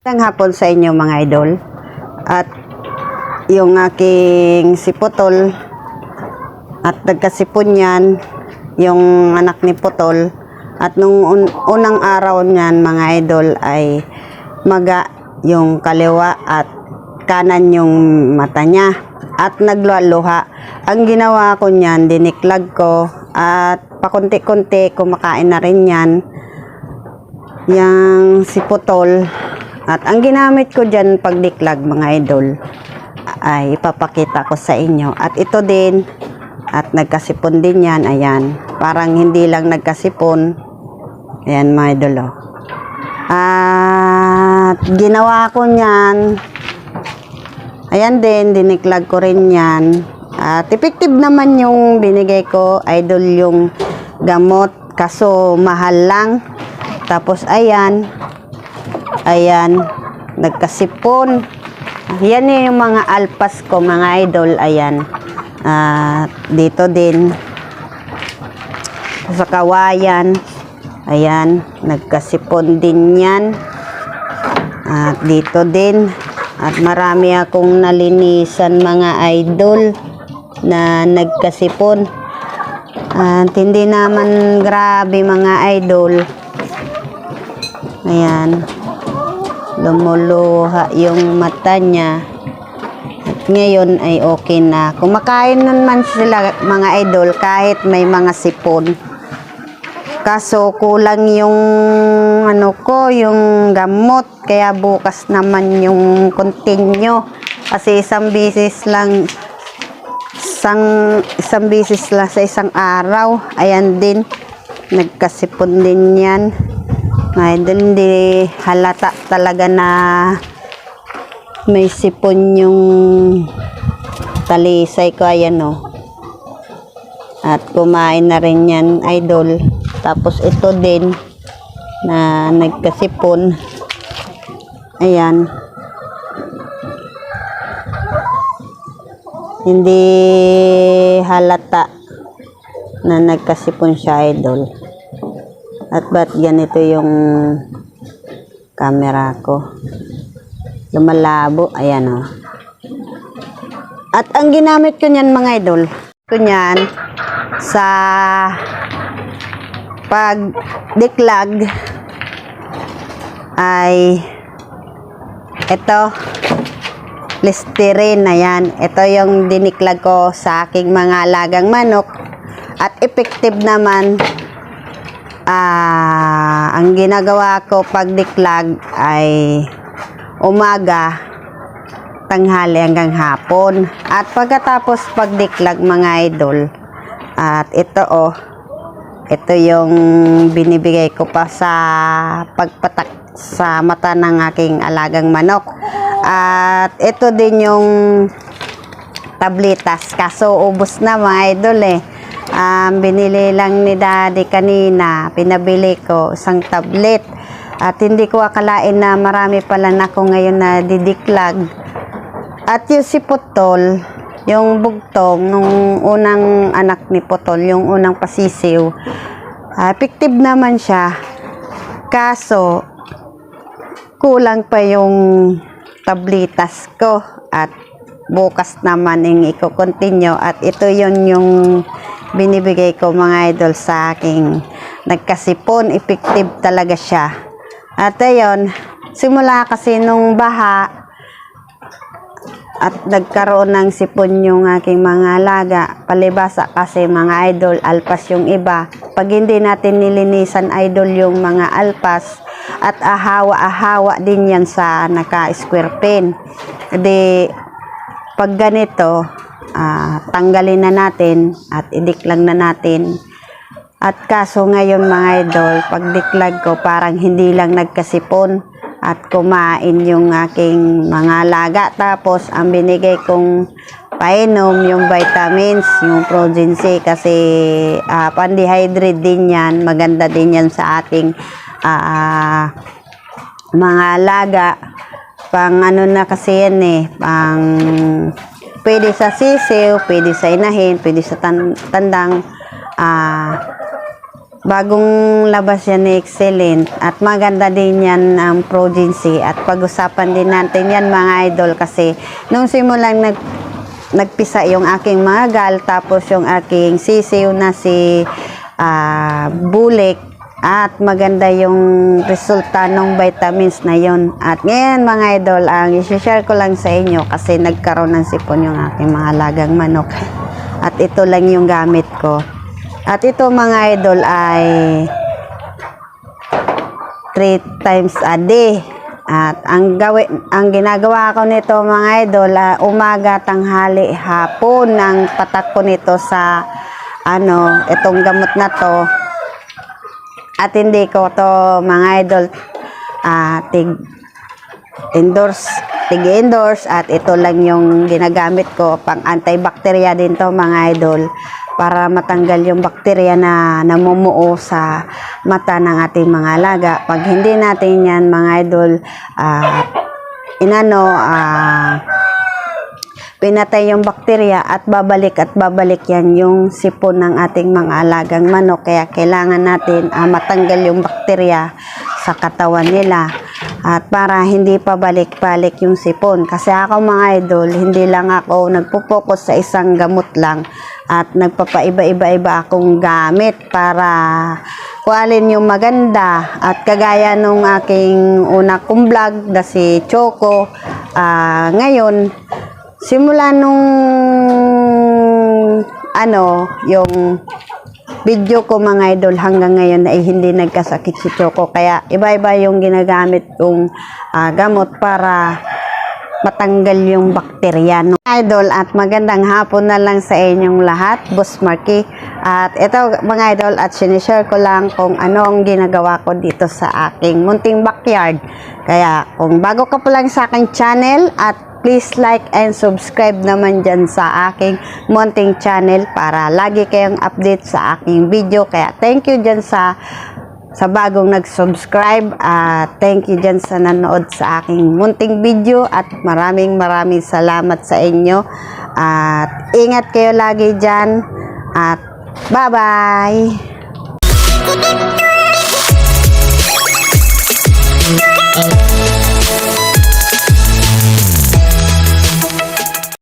Magandang hapon sa inyo mga idol. At yung aking si Putol at nagkasipon yan yung anak ni Putol. At nung unang araw niyan mga idol ay maga yung kaliwa at kanan yung mata niya at nagluha-luha. Ang ginawa ko niyan, diniklag ko at pakunti-kunti kumakain na rin yan yung si Putol. At ang ginamit ko dyan pagdiklag mga idol ay ipapakita ko sa inyo. At ito din, at nagkasipon din yan, ayan. Parang hindi lang nagkasipon. Ayan mga idol, oh. At ginawa ko nyan, ayan din, diniklag ko rin yan. At effective naman yung binigay ko, idol, yung gamot. Kaso mahal lang. Tapos ayan, nagkasipon. Yan yung mga alpas ko mga idol. Ayan, dito din sa kawayan, ayan, nagkasipon din yan. At dito din, at marami akong nalinisan mga idol na nagkasipon. At hindi naman grabe mga idol. Ayan, lumuluha yung mata niya. At ngayon ay okay na. Kumakain naman sila mga idol kahit may mga sipon. Kaso kulang yung yung gamot. Kaya bukas naman yung continue. Kasi isang bisis lang sa isang araw. Ayan din, nagkasipon din yan. Hindi halata talaga na may sipon yung talisay ko. Ayan, oh. At kumain na rin yan idol. Tapos ito din na nagkasipon, ayan, hindi halata na nagkasipon siya idol. At ba't ganito yung camera ko, lumalabo, ayan, oh. At ang ginamit ko niyan mga idol, ko niyan sa pagdiklag ay ito, Listerine. Ayan, ito yung diniklag ko sa aking mga alagang manok. At effective naman. Ang ginagawa ko pagdiklag ay umaga, tanghali hanggang hapon. At pagkatapos pagdiklag mga idol, at ito, oh, ito yung binibigay ko pa sa pagpatak sa mata ng aking alagang manok. At ito din yung tablitas. Kaso ubos na mga idol eh. Binili lang ni daddy kanina, pinabili ko isang tablet. At hindi ko akalain na marami pala na ako ngayon na didiklag. At yung si Putol, yung bugtong nung unang anak ni Putol, yung unang pasisiw, effective naman siya. Kaso kulang pa yung tablitas ko. At bukas naman yung i-continue. At ito yung binibigay ko mga idol sa aking nagkasipon. Effective talaga siya. At ayun, simula kasi nung baha at nagkaroon ng sipon yung aking mga alaga, palibasa kasi mga idol, alpas yung iba. Pag hindi natin nilinisan idol yung mga alpas, at ahawa din yan sa naka-square pen. Di pag ganito, tanggalin na natin at idiklag na natin. At kaso ngayon mga idol, pagdiklag ko parang hindi lang nagkasipon at kumain yung aking mga alaga. Tapos ang binigay kong painom yung vitamins, yung Progen C, kasi pan-dehydrate din yan. Maganda din yan sa ating mga alaga. Pang na kasi yan eh, pang pwede sa sisiw, pwede sa inahin, pwede sa tandang. bagong labas yan ni Excellent at maganda din yan ang Progency at pag-usapan din natin yan mga idol kasi nung simulang nagpisa yung aking magal tapos yung aking sisiw na si Bulik at maganda yung resulta ng vitamins na yon. At ngayon mga idol, ang i-share ko lang sa inyo kasi nagkaroon ng sipon yung aking mga alagang manok at ito lang yung gamit ko. At ito mga idol ay 3 times a day. At ang ginagawa ko nito mga idol, umaga, tanghali, hapon ang patak ko nito sa itong gamot na to. At hindi ko to mga idol tig-endorse at ito lang yung ginagamit ko pang antibacteria din to mga idol para matanggal yung bakterya na namumuo sa mata ng ating mga alaga. Pag hindi natin yan mga idol pinatay yung bakterya at babalik yan yung sipon ng ating mga alagang manok. Kaya kailangan natin matanggal yung bakterya sa katawan nila at para hindi pa balik-balik yung sipon. Kasi ako mga idol, hindi lang ako nagpo-focus sa isang gamot lang at nagpapaiba-iba akong gamit para kualin yung maganda. At kagaya nung aking una kong vlog na si Choco, ngayon simula nung yung video ko mga idol hanggang ngayon ay hindi nagkasakit si Choco. Kaya iba-iba yung ginagamit kong gamot para matanggal yung bakterya. Idol, at magandang hapon na lang sa inyong lahat, Boss Marky. At ito mga idol, at sinishare ko lang kung ano ang ginagawa ko dito sa aking munting backyard. Kaya kung bago ka pa lang sa aking channel, at please like and subscribe naman dyan sa aking munting channel para lagi kayong update sa aking video. Kaya thank you dyan sa bagong nag-subscribe at thank you dyan sa nanood sa aking munting video at maraming salamat sa inyo at ingat kayo lagi dyan at bye bye.